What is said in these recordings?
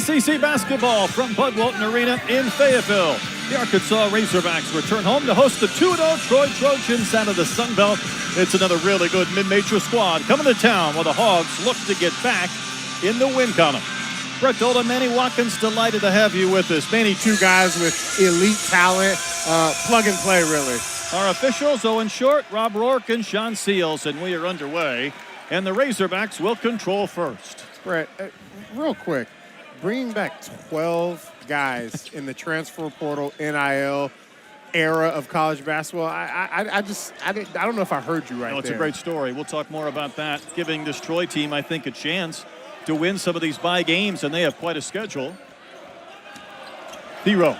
SEC basketball from Bud Walton Arena in Fayetteville. The Arkansas Razorbacks return home to host the 2-0 Troy Trojans out of the Sun Belt. It's another really good mid-major squad coming to town while the Hogs look to get back in the win column. Brett Dolan, Manny Watkins, delighted to have you with us. Manny, two guys with elite talent, plug and play, really. Our officials, Owen Short, Rob Rourke, and Sean Seals, and we are underway. And the Razorbacks will control first. Brett, real quick, bringing back 12 guys in the transfer portal, NIL era of college basketball, I don't know if I heard you right no, it's there. a great story. We'll talk more about that, giving this Troy team, I think, a chance to win some of these bye games, and they have quite a schedule. Hero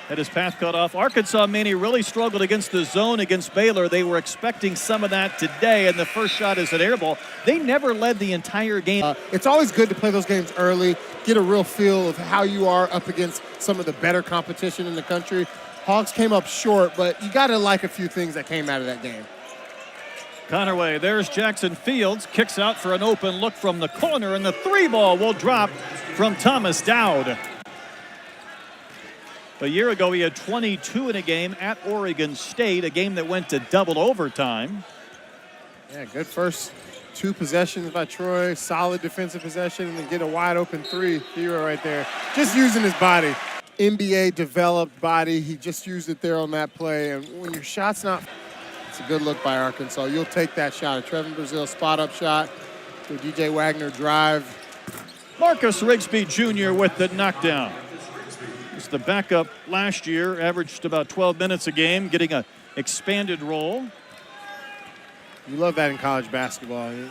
had his path cut off. Arkansas, Manny, really struggled against the zone against Baylor. They were expecting some of that today, and the first shot is an air ball. They never led the entire game. It's always good to play those games early, get a real feel of how you are up against some of the better competition in the country. Hawks came up short, but you got to like a few things that came out of that game. Connerway, there's Jackson Fields, kicks out for an open look from the corner, and the three ball will drop from Thomas Dowd. A year ago, he had 22 in a game at Oregon State, a game that went to double overtime. Yeah, good first two possessions by Troy, solid defensive possession, and then get a wide open three. Hero right there, just using his body. NBA developed body, he just used it there on that play, and when your shot's not, it's a good look by Arkansas. You'll take that shot. A Trevin Brazile spot-up shot, to DJ Wagner drive. Marcus Rigsby Jr. with the knockdown. He's the backup last year, averaged about 12 minutes a game, getting an expanded role. You love that in college basketball. In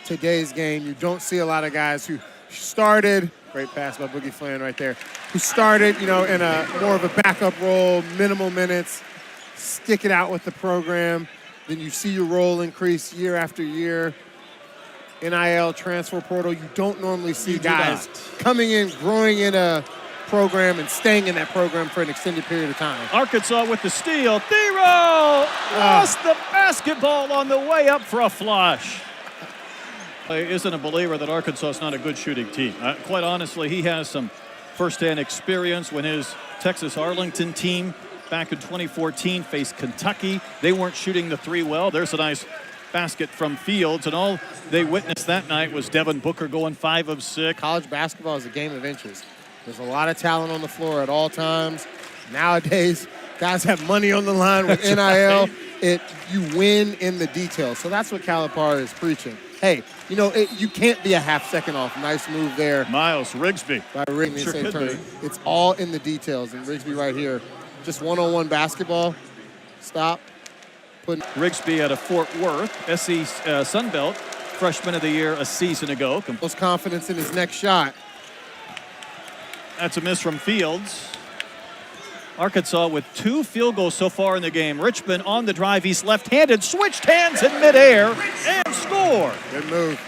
today's game, you don't see a lot of guys who started, great pass by Boogie Flan right there, who started, in a more of a backup role, minimal minutes, stick it out with the program. Then you see your role increase year after year. NIL, transfer portal, you don't normally see guys coming in, growing in a program and staying in that program for an extended period of time. Arkansas with the steal. Thero lost the basketball on the way up for a flush. He isn't a believer that Arkansas is not a good shooting team. Quite honestly, he has some firsthand experience when his Texas Arlington team back in 2014 faced Kentucky. They weren't shooting the three well. There's a nice basket from Fields, and all they witnessed that night was Devin Booker going 5 of 6. College basketball is a game of inches. There's a lot of talent on the floor at all times. Nowadays, guys have money on the line with NIL. Right. You win in the details. So that's what Calipari is preaching. Hey, you can't be a half second off. Nice move there. Miles Rigsby. By Rigsby. It's all in the details. And Rigsby right here, just one-on-one basketball. Stop. Rigsby out of Fort Worth, SC Sun Belt, freshman of the year a season ago. Most confidence in his next shot. That's a miss from Fields. Arkansas with 2 field goals so far in the game. Richmond on the drive. He's left-handed, switched hands in midair, and score. Good move.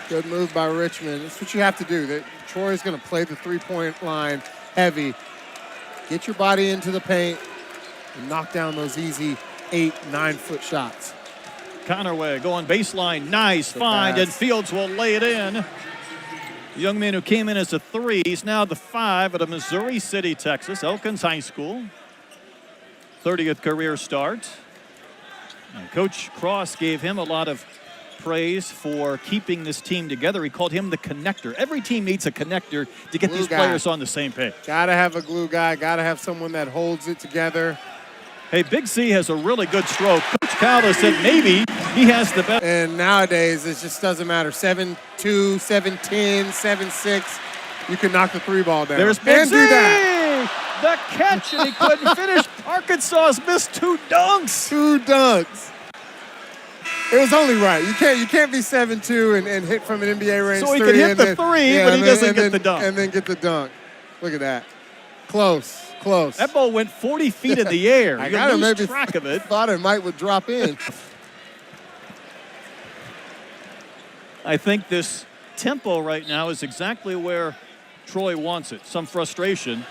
Good move by Richmond. That's what you have to do. Troy's going to play the three-point line heavy. Get your body into the paint and knock down those easy 8, 9-foot shots. Connerway going baseline. Nice find, and Fields will lay it in. The young man who came in as a 3, he's now the 5 at a Missouri City, Texas, Elkins High School. 30th career start. And Coach Cross gave him a lot of praise for keeping this team together. He called him the connector. Every team needs a connector to get these players on the same page. Gotta have a glue guy, gotta have someone that holds it together. Hey, Big C has a really good stroke. Coach Calda said maybe he has the best. And nowadays, it just doesn't matter. 7'2", 7'10", 7'6", you can knock the 3 ball down. There's Big C! The catch, and he couldn't finish. Arkansas has missed 2 dunks. 2 dunks. It was only right. You can't be 7'2" and hit from an NBA range. So he can hit the 3, but he doesn't get the dunk. And then get the dunk. Look at that. Close. That ball went 40 feet in the air. I got to lose track of it. Thought it would drop in. I think this tempo right now is exactly where Troy wants it. Some frustration.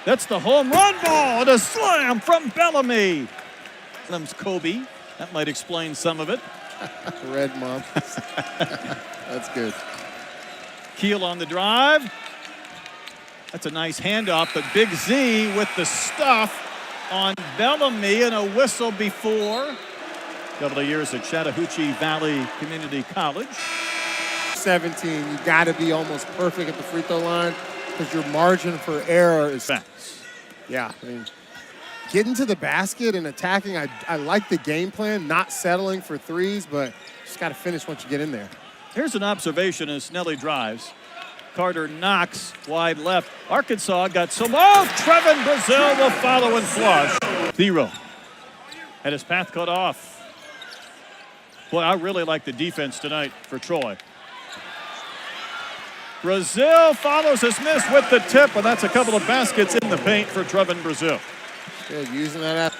That's the home run ball and a slam from Bellamy. Comes Kobe. That might explain some of it. Red mom. That's good. Keel on the drive. That's a nice handoff, but Big Z with the stuff on Bellamy and a whistle before. A couple of years at Chattahoochee Valley Community College. 17, you got to be almost perfect at the free throw line because your margin for error is fast. Yeah, I mean, getting to the basket and attacking, I like the game plan, not settling for threes, but just got to finish once you get in there. Here's an observation as Snelly drives. Carter knocks wide left. Arkansas got some. Oh, Trevin Brazil will follow and flush. Thero had his path cut off. Boy, I really like the defense tonight for Troy. Brazil follows his miss with the tip, and that's a couple of baskets in the paint for Trevin Brazil. Good, using that.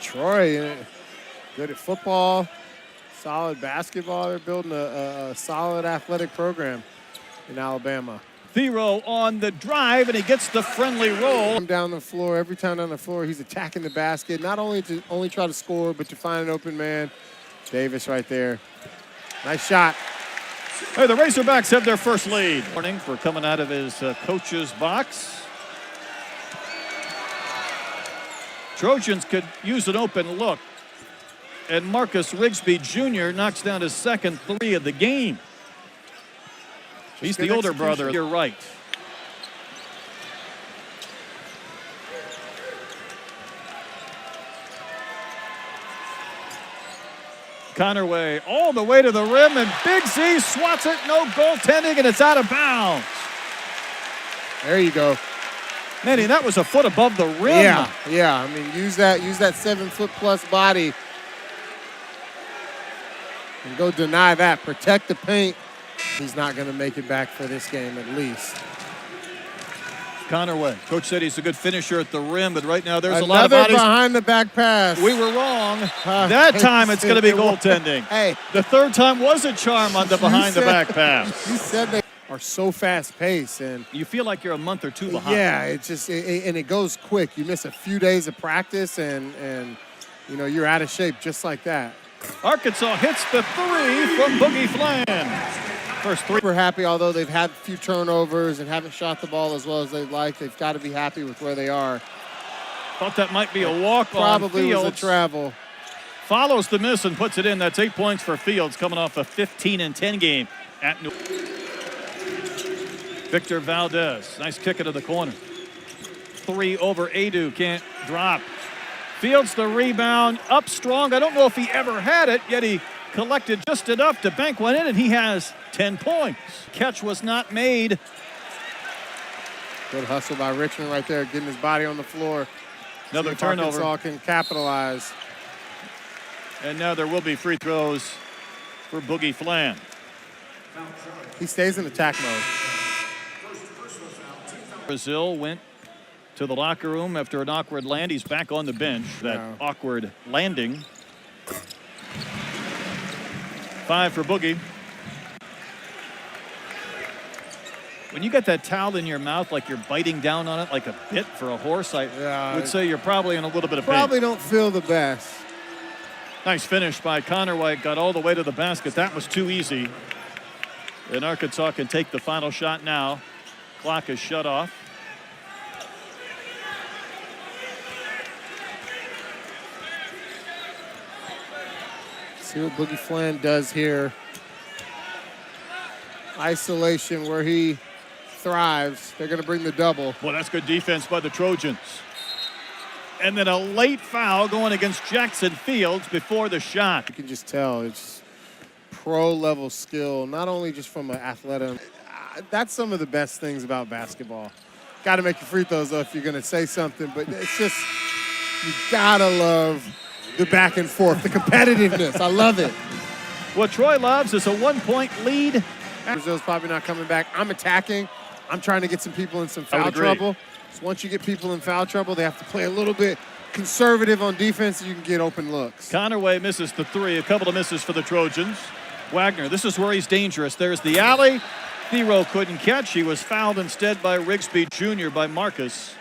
Troy, good at football, solid basketball. They're building a solid athletic program in Alabama. Thero on the drive, and he gets the friendly roll. Down the floor, every time down the floor, he's attacking the basket, not only to try to score, but to find an open man. Davis right there. Nice shot. Hey, the Razorbacks have their first lead. Morning for coming out of his coach's box. Trojans could use an open look. And Marcus Rigsby Jr. knocks down his second three of the game. He's the older brother. You're right. Connerway all the way to the rim, and Big Z swats it. No goaltending, and it's out of bounds. There you go. Manny, that was a foot above the rim. Yeah. I mean, use that 7-foot-plus body and go deny that. Protect the paint. He's not going to make it back for this game, at least. Connerway. Coach said he's a good finisher at the rim, but right now there's a lot of bodies. Behind the back pass. We were wrong. That time it's going to be goaltending. Hey. The third time was a charm on the behind the back pass. You said they are so fast-paced, and you feel like you're a month or two behind. Yeah, and it goes quick. You miss a few days of practice, and you're out of shape just like that. Arkansas hits the three from Boogie Flan. First three. We're happy, although they've had a few turnovers and haven't shot the ball as well as they'd like. They've got to be happy with where they are. Thought that might be a walk Probably on Fields. Was a travel. Follows the miss and puts it in. That's 8 points for Fields, coming off a 15-10 game at New. Victor Valdez, nice kick into the corner. Three over Adu, can't drop. Fields the rebound, up strong. I don't know if he ever had it, yet he collected just enough to bank one in, and he has 10 points. Catch was not made. Good hustle by Richmond right there, getting his body on the floor. Another turnover. Arkansas can capitalize. And now there will be free throws for Boogie Flan. He stays in attack mode. Brazil went to the locker room after an awkward land. He's back on the bench. That awkward landing. 5 for Boogie. When you get that towel in your mouth like you're biting down on it like a bit for a horse, I would say you're probably in a little bit of pain. Probably don't feel the best. Nice finish by Connerway. Got all the way to the basket. That was too easy. And Arkansas can take the final shot now. Clock is shut off. See what Boogie Flan does here. Isolation where he thrives. They're going to bring the double. Well, that's good defense by the Trojans. And then a late foul going against Jackson Fields before the shot. You can just tell it's pro-level skill, not only just from an athletic. That's some of the best things about basketball. Got to make your free throws, though, if you're going to say something. But it's just, you got to love the back and forth, the competitiveness. I love it. What Troy loves is a 1-point lead. Brazil's probably not coming back. I'm attacking. I'm trying to get some people in some foul trouble. So once you get people in foul trouble, they have to play a little bit conservative on defense, and you can get open looks. Connerway misses the three. A couple of misses for the Trojans. Wagner, this is where he's dangerous. There's the alley. Thero couldn't catch. He was fouled instead by Rigsby Jr. by Marcus.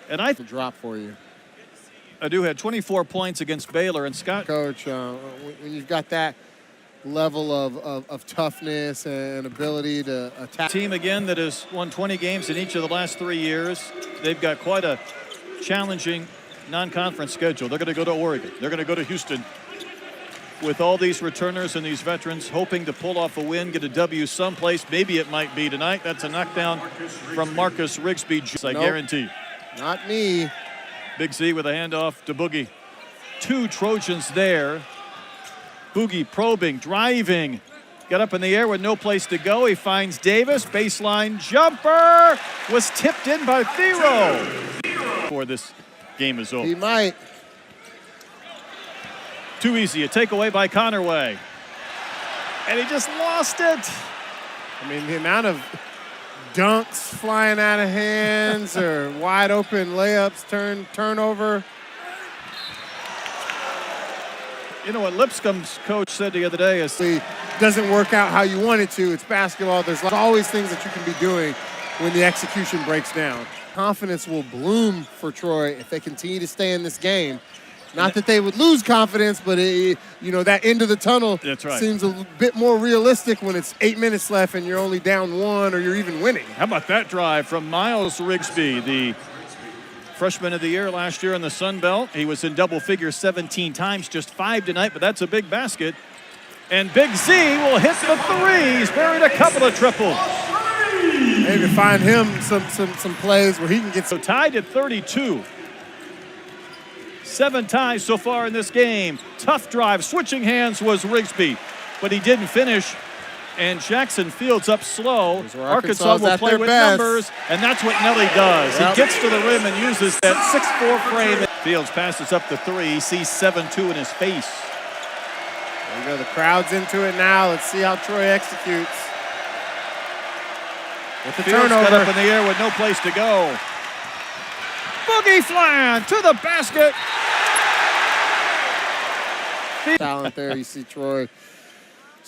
And I drop for you. Adu had 24 points against Baylor, and Scott. Coach, when you've got that level of toughness and ability to attack. Team again that has won 20 games in each of the last 3 years. They've got quite a challenging non-conference schedule. They're going to go to Oregon. They're going to go to Houston. With all these returners and these veterans hoping to pull off a win, get a W someplace. Maybe it might be tonight. That's a knockdown from Marcus Rigsby. I guarantee. Not me. Big Z with a handoff to Boogie. 2 Trojans there. Boogie probing, driving. Got up in the air with no place to go. He finds Davis. Baseline jumper was tipped in by Thero. Before this game is over. He might. Too easy. A takeaway by Connerway. And he just lost it. I mean, the amount of dunks flying out of hands or wide open layups, turnover. You know what Lipscomb's coach said the other day is It doesn't work out how you want it to. It's basketball. There's always things that you can be doing when the execution breaks down. Confidence will bloom for Troy if they continue to stay in this game. Not that they would lose confidence, but that end of the tunnel seems a bit more realistic when it's 8 minutes left and you're only down 1 or you're even winning. How about that drive from Miles Rigsby, the freshman of the year last year in the Sun Belt. He was in double figures 17 times, just 5 tonight, but that's a big basket. And Big Z will hit the 3. He's buried a couple of triples. Maybe find him some plays where he can get so tied at 32. 7 ties so far in this game. Tough drive, switching hands was Rigsby, but he didn't finish. And Jackson Fields up slow. Arkansas will play with numbers, and that's what Nelly does. He gets to the rim and uses that 6'4" frame. Fields passes up the 3. He sees 7-2 in his face. There you go. The crowd's into it now. Let's see how Troy executes. With the Fields turnover. got up in the air with no place to go. Boogie Flan to the basket. Talent there. You see Troy's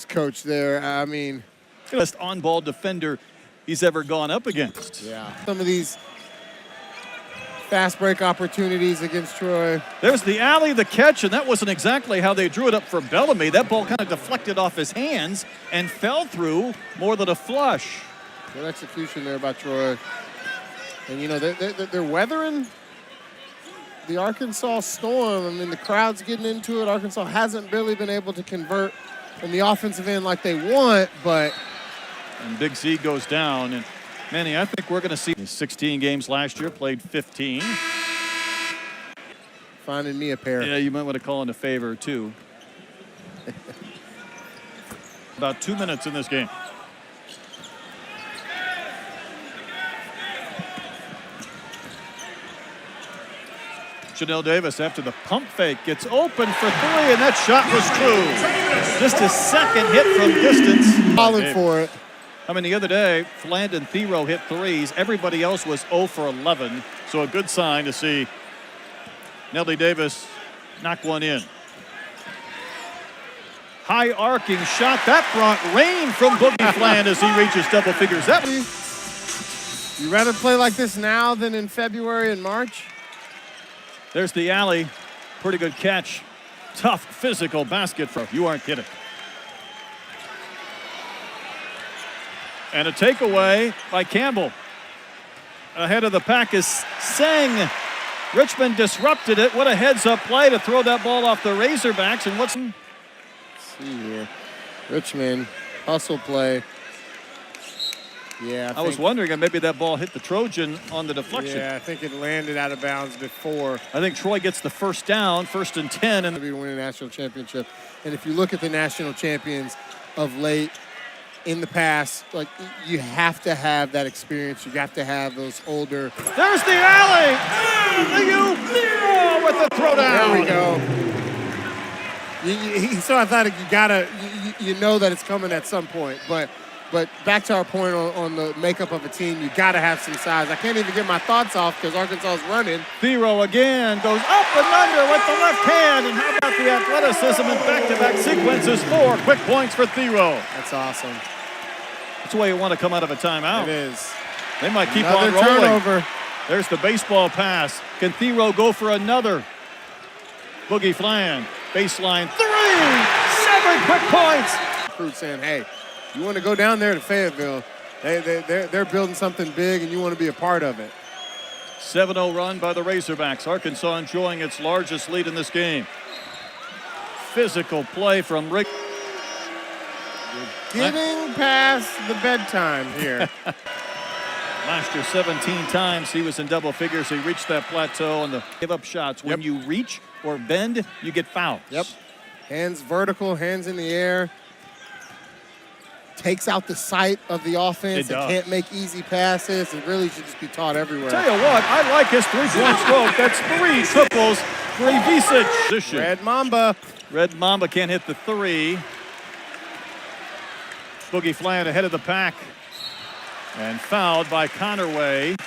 coach there. I mean, best on-ball defender he's ever gone up against. Yeah. Some of these fast break opportunities against Troy. There's the alley, the catch, and that wasn't exactly how they drew it up for Bellamy. That ball kind of deflected off his hands and fell through more than a flush. Good execution there by Troy. And, they're weathering the Arkansas storm. I mean, the crowd's getting into it. Arkansas hasn't really been able to convert on the offensive end like they want, but... And Big Z goes down. And, Manny, I think we're going to see 16 games last year, played 15. Finding me a pair. Yeah, you might want to call in a favor, too. About 2 minutes in this game. Janelle Davis, after the pump fake, gets open for 3, and that shot was true. Just his second hit from distance. Falling for it. I mean, the other day, Fland and Thero hit 3s. Everybody else was 0 for 11. So a good sign to see Nelly Davis knock one in. High arcing shot. That brought rain from Boogie Fland as he reaches double figures. You rather play like this now than in February and March? There's the alley. Pretty good catch. Tough physical basket for you aren't kidding. And a takeaway by Campbell. Ahead of the pack is Seng. Richmond disrupted it. What a heads-up play to throw that ball off the Razorbacks. And what's... Let's see here. Richmond, hustle play. Yeah, I was wondering if maybe that ball hit the Trojan on the deflection. Yeah, I think it landed out of bounds before. I think Troy gets the first down, 1st and 10. And to win a national championship. And if you look at the national champions of late, in the past, like, you have to have that experience. You have to have those older. There's the alley. Thero with the throwdown. There we go. So I thought you gotta, you know that it's coming at some point. But back to our point on the makeup of a team, you gotta have some size. I can't even get my thoughts off because Arkansas is running. Thero again goes up and under with the left hand. And how about the athleticism and back-to-back sequences? 4 quick points for Thero. That's awesome. That's the way you want to come out of a timeout. It is. They might keep Another on rolling. Turnover. There's the baseball pass. Can Thero go for another? Boogie Flan, baseline 3. 7 quick points recruits saying, hey, you want to go down there to Fayetteville, they're building something big and you want to be a part of it. 7-0 run by the Razorbacks. Arkansas enjoying its largest lead in this game. Physical play from Rick. Getting past the bedtime here. Last year, 17 times he was in double figures. He reached that plateau and the give up shots. When you reach or bend, you get fouls. Yep. Hands vertical, hands in the air. Takes out the sight of the offense. They can't make easy passes. It really should just be taught everywhere. Tell you what, I like his three-point stroke. That's 3 triples for Ivisic. Red Mamba. Red Mamba can't hit the 3. Boogie Fland ahead of the pack. And fouled by Connerway.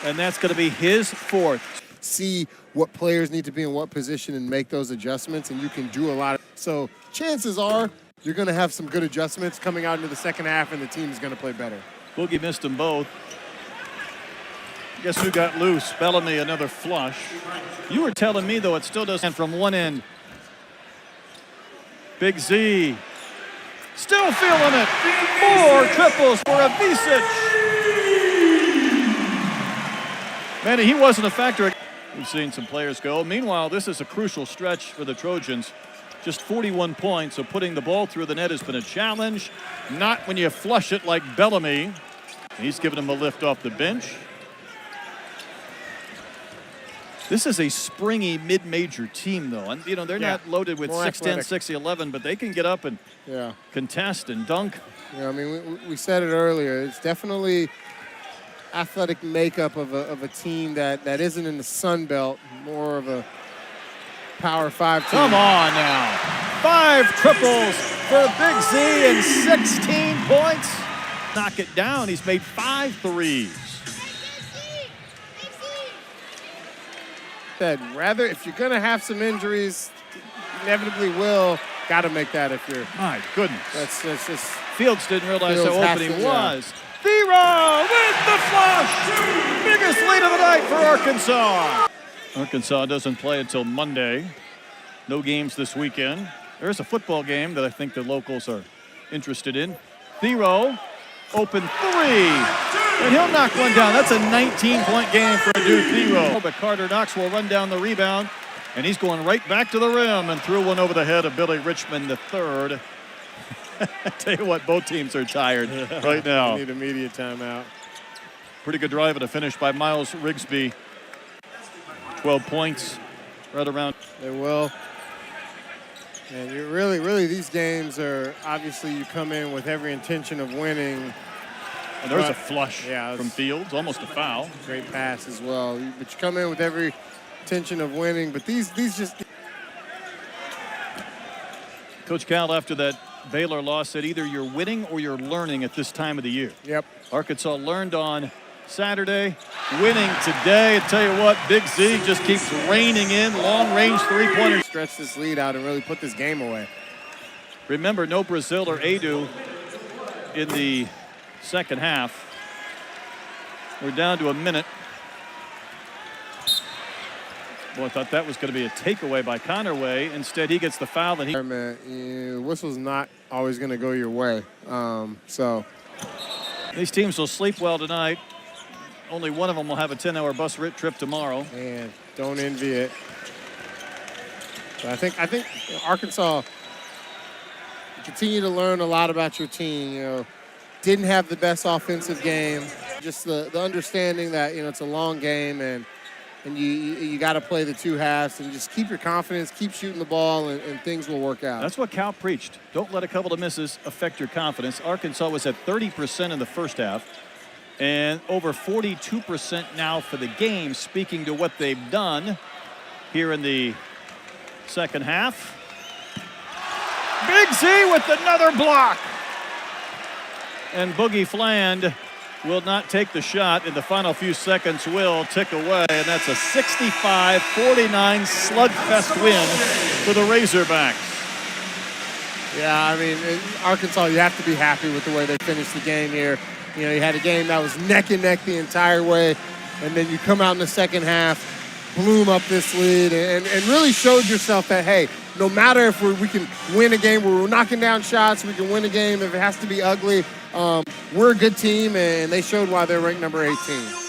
And that's going to be his 4th. See what players need to be in what position and make those adjustments, and you can do a lot. So chances are you're going to have some good adjustments coming out into the second half, and the team is going to play better. Boogie missed them both. Guess who got loose? Bellamy, another flush. You were telling me, though, it still doesn't from one end. Big Z. Still feeling it. 4 triples for Ivisic. Manny, he wasn't a factor. We've seen some players go. Meanwhile, this is a crucial stretch for the Trojans. Just 41 points, so putting the ball through the net has been a challenge. Not when you flush it like Bellamy. He's giving him a lift off the bench. This is a springy mid-major team, though. And, you know, they're not loaded with 6'10", 6'11", but they can get up and contest and dunk. Yeah, I mean, we said it earlier. It's definitely athletic makeup of a team that isn't in the Sun Belt, more of a Power 5 team. Come on now. 5 triples for Big Z and 16 points. Knock it down. He's made 5 threes. Rather, if you're going to have some injuries, inevitably will. Got to make that if you're. My goodness. That's just. Fields didn't realize how open he was. Thero with the flush. Biggest lead of the night for Arkansas. Arkansas doesn't play until Monday. No games this weekend. There's a football game that I think the locals are interested in. Thero, open 3. And he'll knock one down. That's a 19-point game for Adu Thero. But Carter Knox will run down the rebound. And he's going right back to the rim and threw one over the head of Billy Richmond III. Tell you what, both teams are tired right now. Need immediate timeout. Pretty good drive and a finish by Miles Rigsby. 12 points right around. They will. And you really, these games are, obviously you come in with every intention of winning. And there's a flush from Fields, almost a foul. Great pass as well. But you come in with every intention of winning. But these just. Coach Cal, after that Baylor loss, said either you're winning or you're learning at this time of the year. Yep. Arkansas learned on Saturday, winning today. I tell you what, Big Z just keeps raining in long-range three-pointers. Stretch this lead out and really put this game away. Remember, no Brazil or Adu in the second half. We're down to a minute. Boy, I thought that was going to be a takeaway by Connerway. Instead, he gets the foul. And whistle's not always going to go your way. So these teams will sleep well tonight. Only one of them will have a 10-hour bus trip tomorrow. Man, don't envy it. But I think Arkansas, you continue to learn a lot about your team. You know, didn't have the best offensive game. Just the understanding that, you know, it's a long game and you got to play the 2 halves and just keep your confidence, keep shooting the ball, and things will work out. That's what Cal preached. Don't let a couple of misses affect your confidence. Arkansas was at 30% in the first half and over 42% now for the game, speaking to what they've done here in the second half. Big Z with another block. And Boogie Fland will not take the shot in the final few seconds, will tick away, and that's a 65-49 slugfest win for the Razorbacks. Yeah, I mean, Arkansas, you have to be happy with the way they finished the game here. You know, you had a game that was neck and neck the entire way, and then you come out in the second half, bloom up this lead, and really showed yourself that, hey, no matter if we can win a game where we're knocking down shots, we can win a game if it has to be ugly. We're a good team, and they showed why they're ranked number 18.